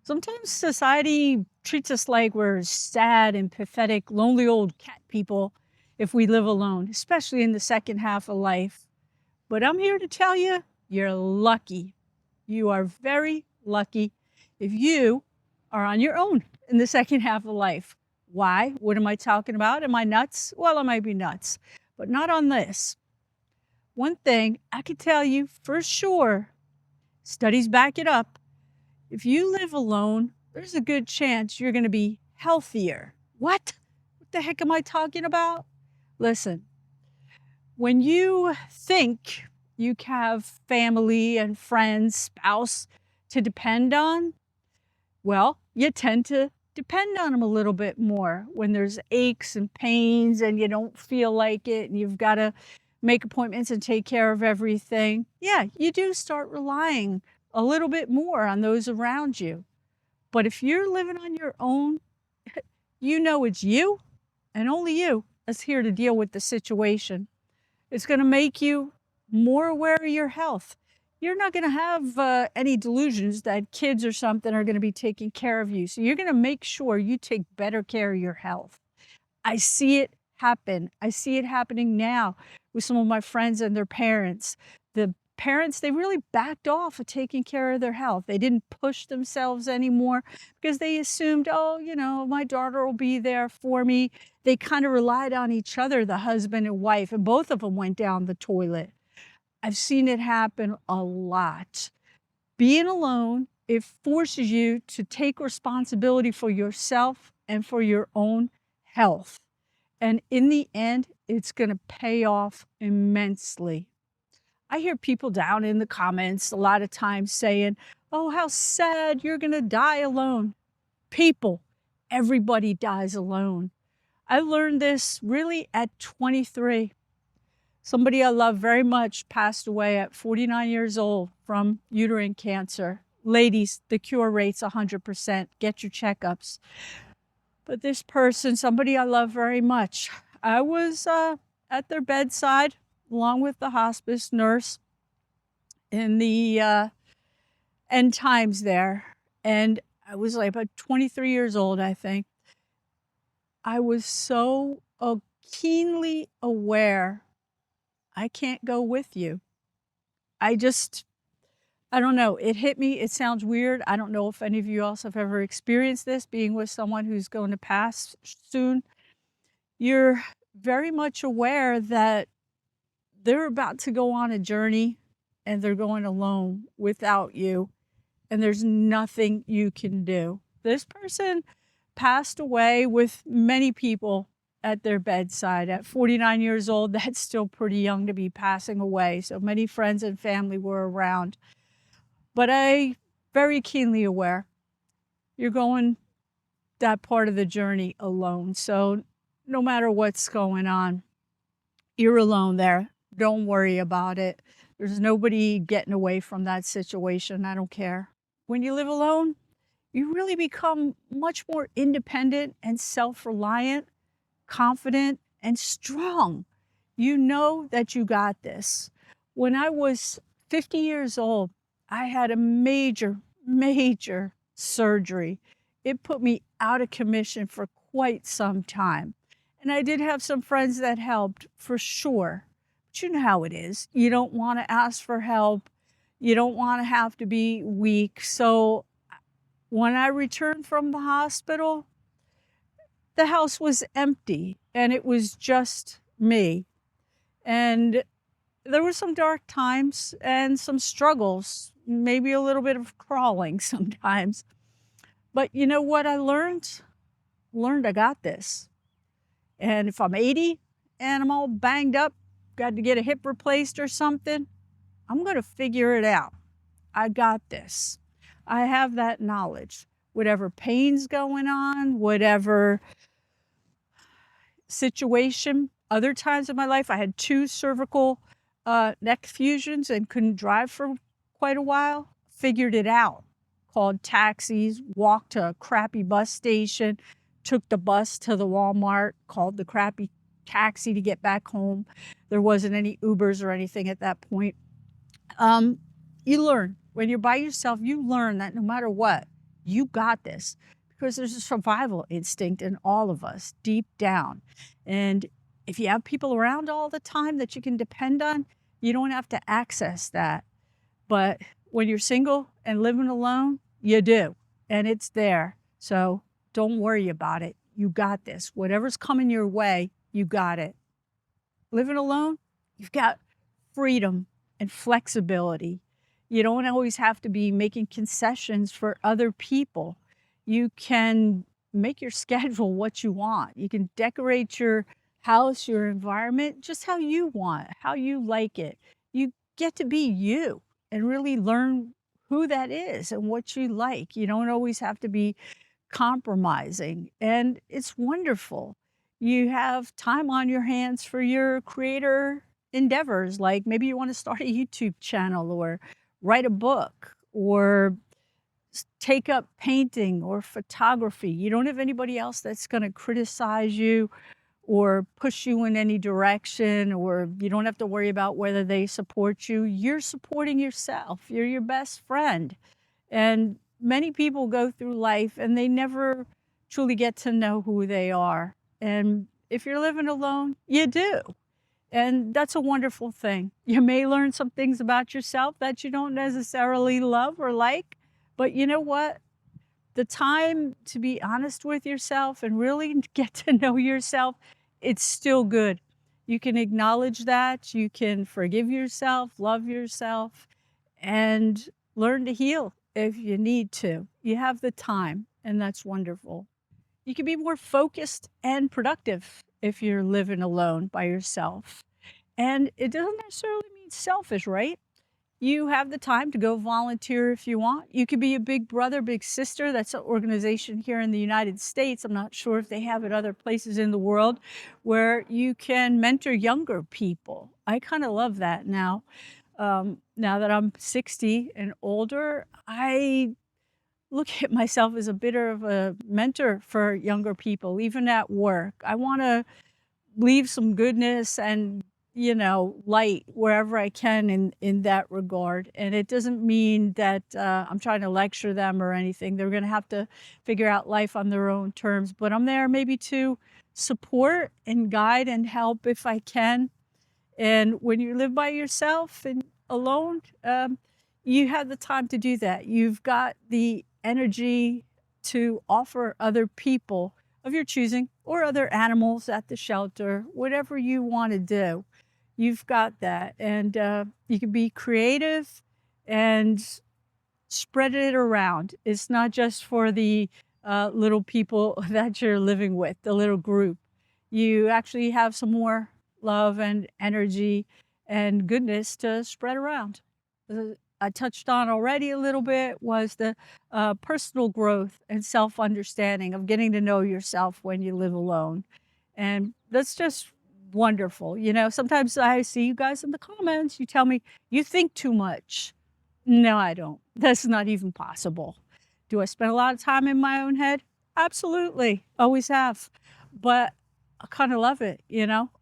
Sometimes society treats us like we're sad and pathetic, lonely old cat people if we live alone, especially in the second half of life. But I'm here to tell you, you're lucky. You are very lucky if you are on your own in the second half of life. Why? What am I talking about? Am I nuts? Well, I might be nuts, but not on this. One thing I can tell you for sure, studies back it up. If you live alone, there's a good chance you're going to be healthier. What? What the heck am I talking about? Listen, when you think you have family and friends, spouse to depend on, well, you tend to depend on them a little bit more when there's aches and pains and you don't feel like it and you've got to make appointments and take care of everything. Yeah, you do start relying a little bit more on those around you. But if you're living on your own, you know it's you and only you that's here to deal with the situation. It's going to make you more aware of your health. You're not going to have any delusions that kids or something are going to be taking care of you. So you're going to make sure you take better care of your health. I see it happen. I see it happening now with some of my friends and their parents. The parents, they really backed off of taking care of their health. They didn't push themselves anymore because they assumed, oh, my daughter will be there for me. They kind of relied on each other, the husband and wife, and both of them went down the toilet. I've seen it happen a lot. Being alone, it forces you to take responsibility for yourself and for your own health. And in the end, it's going to pay off immensely. I hear people down in the comments a lot of times saying, oh, how sad, you're going to die alone. People, everybody dies alone. I learned this really at 23. Somebody I love very much passed away at 49 years old from uterine cancer. Ladies, the cure rate's 100%. Get your checkups. But this person, somebody I love very much, I was at their bedside along with the hospice nurse in the end times there. And I was like about 23 years old, I think. I was so keenly aware, I can't go with you. I don't know. It hit me. It sounds weird. I don't know if any of you else have ever experienced this, being with someone who's going to pass soon. You're very much aware that they're about to go on a journey and they're going alone without you, and there's nothing you can do. This person passed away with many people at their bedside. At 49 years old, that's still pretty young to be passing away. So many friends and family were around. But I very keenly aware you're going that part of the journey alone. So no matter what's going on, you're alone there. Don't worry about it. There's nobody getting away from that situation. I don't care. When you live alone, you really become much more independent and self-reliant, confident, and strong. You know that you got this. When I was 50 years old, I had a major surgery. It put me out of commission for quite some time. And I did have some friends that helped for sure. But you know how it is. You don't want to ask for help. You don't want to have to be weak. So when I returned from the hospital, the house was empty and it was just me. And there were some dark times and some struggles, maybe a little bit of crawling sometimes. But you know what I learned? I got this. And if I'm 80 and I'm all banged up, got to get a hip replaced or something, I'm going to figure it out. I got this. I have that knowledge. Whatever pain's going on, whatever situation. Other times in my life, I had 2 cervical neck fusions and couldn't drive for quite a while. Figured it out. Called taxis, walked to a crappy bus station, took the bus to the Walmart, called the crappy taxi to get back home. There wasn't any Ubers or anything at that point. You learn. When you're by yourself, you learn that no matter what, You got this. Because there's a survival instinct in all of us deep down. And if you have people around all the time that you can depend on, you don't have to access that. But when you're single and living alone, you do. And it's there. So don't worry about it. You got this. Whatever's coming your way, you got it. Living alone, you've got freedom and flexibility. You don't always have to be making concessions for other people. You can make your schedule what you want. You can decorate your house, your environment, just how you want, how you like it. You get to be you and really learn who that is and what you like. You don't always have to be compromising, and it's wonderful. You have time on your hands for your creator endeavors, like maybe you want to start a YouTube channel or write a book or take up painting or photography. You don't have anybody else that's going to criticize you or push you in any direction, or you don't have to worry about whether they support you. You're supporting yourself. You're your best friend. And many people go through life and they never truly get to know who they are. And if you're living alone, you do. And that's a wonderful thing. You may learn some things about yourself that you don't necessarily love or like, but you know what? The time to be honest with yourself and really get to know yourself, it's still good. You can acknowledge that. You can forgive yourself, love yourself, and learn to heal if you need to. You have the time, and that's wonderful. You can be more focused and productive if you're living alone by yourself. And it doesn't necessarily mean selfish, right? You have the time to go volunteer if you want. You could be a big brother, big sister. That's an organization here in the United States. I'm not sure if they have it other places in the world where you can mentor younger people. I kind of love that now. Now that I'm 60 and older, I look at myself as a bit of a mentor for younger people, even at work. I want to leave some goodness and light wherever I can in that regard. And it doesn't mean that I'm trying to lecture them or anything. They're going to have to figure out life on their own terms. But I'm there maybe to support and guide and help if I can. And when you live by yourself and alone, you have the time to do that. You've got the energy to offer other people of your choosing or other animals at the shelter, whatever you want to do. You've got that. And you can be creative and spread it around. It's not just for the little people that you're living with, the little group. You actually have some more love and energy and goodness to spread around. I touched on already a little bit was the personal growth and self-understanding of getting to know yourself when you live alone. And that's just wonderful. Sometimes I see you guys in the comments, you tell me you think too much. No, I don't. That's not even possible. Do I spend a lot of time in my own head? Absolutely. Always have. But I kind of love it.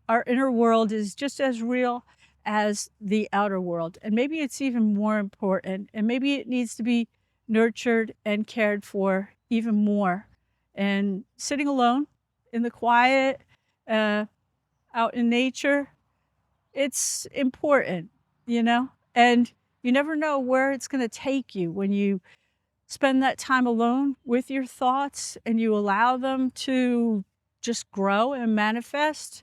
Our inner world is just as real as the outer world. And maybe it's even more important. And maybe it needs to be nurtured and cared for even more. And sitting alone in the quiet, out in nature, it's important, and you never know where it's going to take you when you spend that time alone with your thoughts and you allow them to just grow and manifest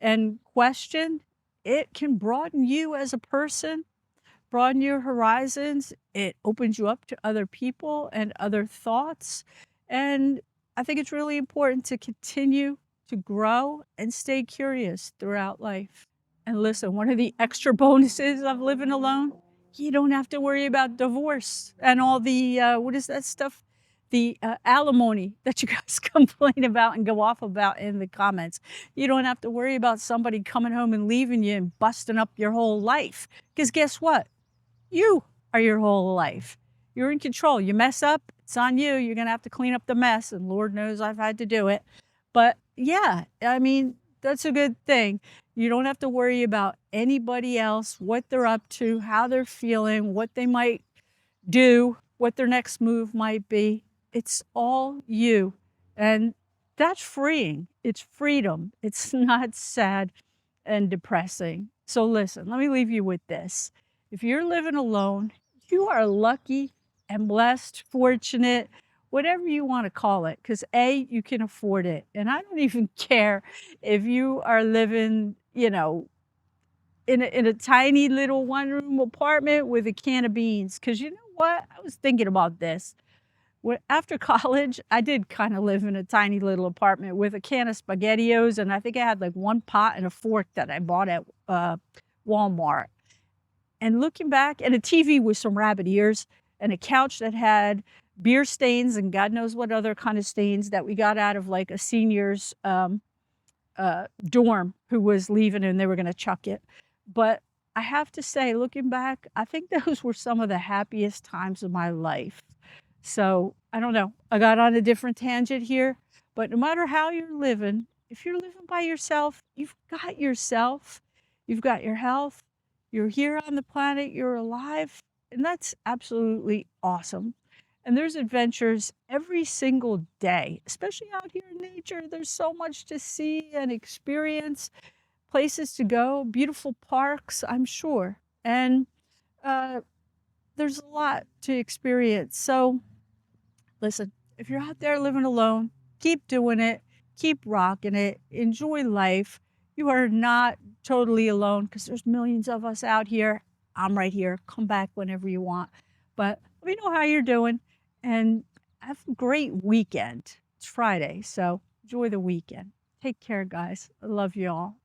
and question. It can broaden you as a person, broaden your horizons. It opens you up to other people and other thoughts. And I think it's really important to continue to grow and stay curious throughout life. And listen, one of the extra bonuses of living alone, you don't have to worry about divorce and all the, what is that stuff? The alimony that you guys complain about and go off about in the comments. You don't have to worry about somebody coming home and leaving you and busting up your whole life. Because guess what? You are your whole life. You're in control. You mess up, it's on you. You're going to have to clean up the mess. And Lord knows I've had to do it. But yeah, I mean, that's a good thing. You don't have to worry about anybody else, what they're up to, how they're feeling, what they might do, what their next move might be. It's all you. And that's freeing. It's freedom. It's not sad and depressing. So listen, let me leave you with this. If you're living alone, you are lucky and blessed, fortunate, whatever you want to call it, because A, you can afford it. And I don't even care if you are living, in a tiny little one-room apartment with a can of beans. Because you know what? I was thinking about this. After college, I did kind of live in a tiny little apartment with a can of SpaghettiOs, and I think I had like one pot and a fork that I bought at Walmart. And looking back, and a TV with some rabbit ears, and a couch that had beer stains and God knows what other kind of stains that we got out of like a senior's dorm who was leaving and they were going to chuck it. But I have to say, looking back, I think those were some of the happiest times of my life. So I don't know. I got on a different tangent here, but no matter how you're living, if you're living by yourself, you've got yourself, you've got your health, you're here on the planet, you're alive, and that's absolutely awesome. And there's adventures every single day, especially out here in nature. There's so much to see and experience, places to go, beautiful parks, I'm sure. And there's a lot to experience. So listen, if you're out there living alone, keep doing it, keep rocking it, enjoy life. You are not totally alone because there's millions of us out here. I'm right here. Come back whenever you want. But let me know how you're doing and have a great weekend. It's Friday, so enjoy the weekend. Take care, guys. I love you all.